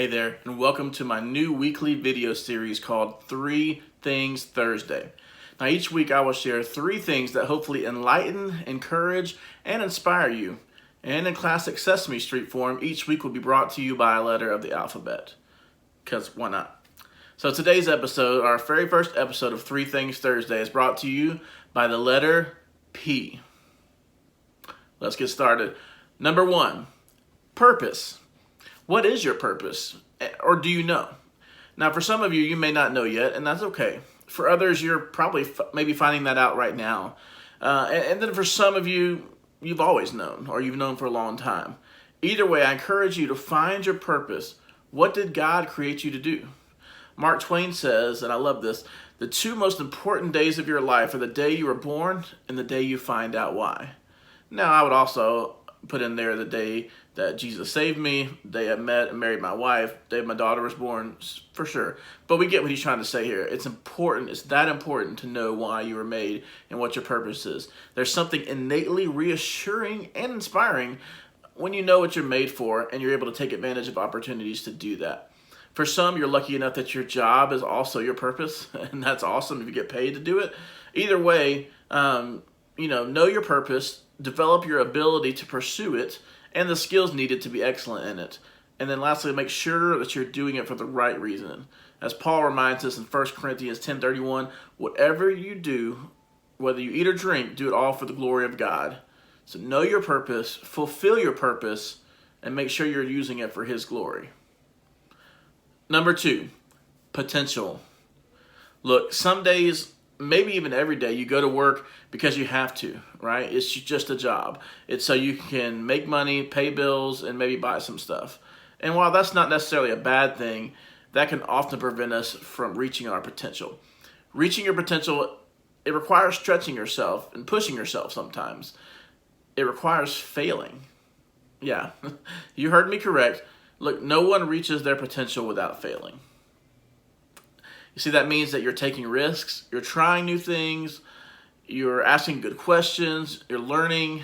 Hey there, and welcome to my new weekly video series called 3 Things Thursday. Now each week I will share 3 things that hopefully enlighten, encourage, and inspire you. And in classic Sesame Street form, each week will be brought to you by a letter of the alphabet. Because why not? So today's episode, our very first episode of 3 Things Thursday, is brought to you by the letter P. Let's get started. Number 1, purpose. What is your purpose? Or do you know? Now, for some of you, you may not know yet, and that's okay. For others, you're probably maybe finding that out right now. And then for some of you, you've always known, or you've known for a long time. Either way, I encourage you to find your purpose. What did God create you to do? Mark Twain says, and I love this, the 2 most important days of your life are the day you were born and the day you find out why. Now, I would also put in there the day that Jesus saved me, the day I met and married my wife, the day my daughter was born, for sure. But we get what he's trying to say here. It's important, it's that important to know why you were made and what your purpose is. There's something innately reassuring and inspiring when you know what you're made for and you're able to take advantage of opportunities to do that. For some, you're lucky enough that your job is also your purpose, and that's awesome if you get paid to do it. Either way, know your purpose, develop your ability to pursue it, and the skills needed to be excellent in it. And then lastly, make sure that you're doing it for the right reason. As Paul reminds us in 1 Corinthians 10:31, whatever you do, whether you eat or drink, do it all for the glory of God. So know your purpose, fulfill your purpose, and make sure you're using it for His glory. Number 2, potential. Look, some days, maybe even every day, you go to work because you have to, right? It's just a job. It's so you can make money, pay bills, and maybe buy some stuff. And while that's not necessarily a bad thing, that can often prevent us from reaching our potential. Reaching your potential, it requires stretching yourself and pushing yourself sometimes. It requires failing. Yeah, you heard me correct. Look, no one reaches their potential without failing. You see, that means that you're taking risks, you're trying new things, you're asking good questions, you're learning,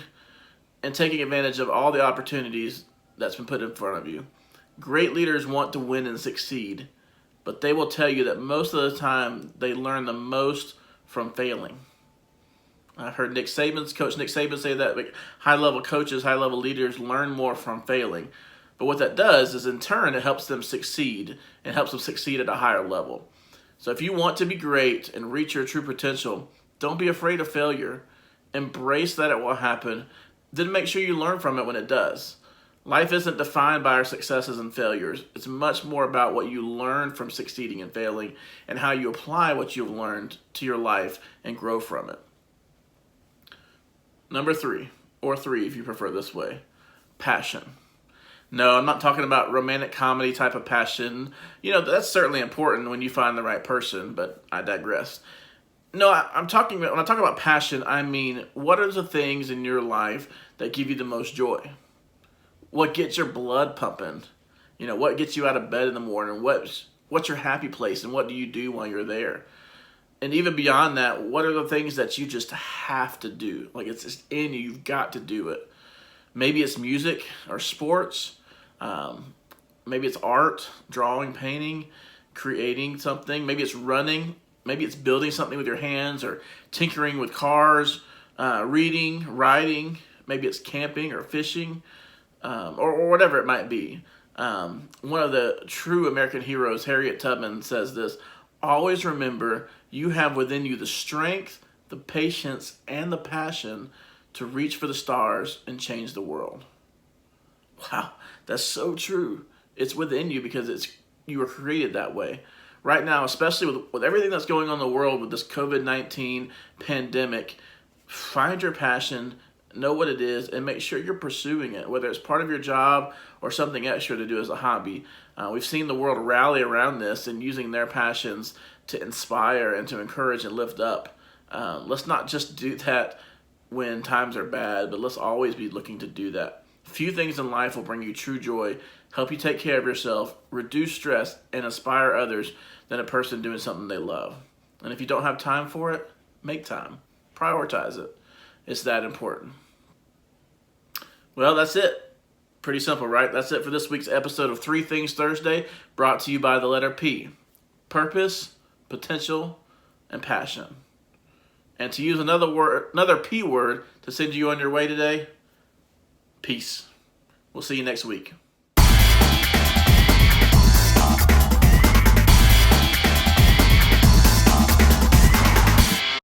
and taking advantage of all the opportunities that's been put in front of you. Great leaders want to win and succeed, but they will tell you that most of the time they learn the most from failing. I've heard Coach Nick Saban say that high-level coaches, high-level leaders learn more from failing. But what that does is, in turn, it helps them succeed and helps them succeed at a higher level. So if you want to be great and reach your true potential, don't be afraid of failure. Embrace that it will happen. Then make sure you learn from it when it does. Life isn't defined by our successes and failures. It's much more about what you learn from succeeding and failing and how you apply what you've learned to your life and grow from it. Number 3, or 3 if you prefer this way, passion. No, I'm not talking about romantic comedy type of passion. That's certainly important when you find the right person, but I digress. No, when I talk about passion, I mean, what are the things in your life that give you the most joy? What gets your blood pumping? What gets you out of bed in the morning? What's your happy place, and what do you do while you're there? And even beyond that, what are the things that you just have to do? Like, it's just in you, you've got to do it. Maybe it's music or sports. Maybe it's art, drawing, painting, creating something. Maybe it's running. Maybe it's building something with your hands or tinkering with cars, reading, writing. Maybe it's camping or fishing, or whatever it might be. One of the true American heroes, Harriet Tubman, says this: always remember you have within you the strength, the patience, and the passion to reach for the stars and change the world. Wow, that's so true. It's within you because you were created that way. Right now, especially with everything that's going on in the world with this COVID-19 pandemic, find your passion, know what it is, and make sure you're pursuing it, whether it's part of your job or something extra to do as a hobby. We've seen the world rally around this and using their passions to inspire and to encourage and lift up. Let's not just do that when times are bad, but let's always be looking to do that. Few things in life will bring you true joy, help you take care of yourself, reduce stress, and inspire others than a person doing something they love. And if you don't have time for it, make time. Prioritize it. It's that important. Well, that's it. Pretty simple, right? That's it for this week's episode of Three Things Thursday, brought to you by the letter P. Purpose, potential, and passion. And to use another P word to send you on your way today, peace. We'll see you next week.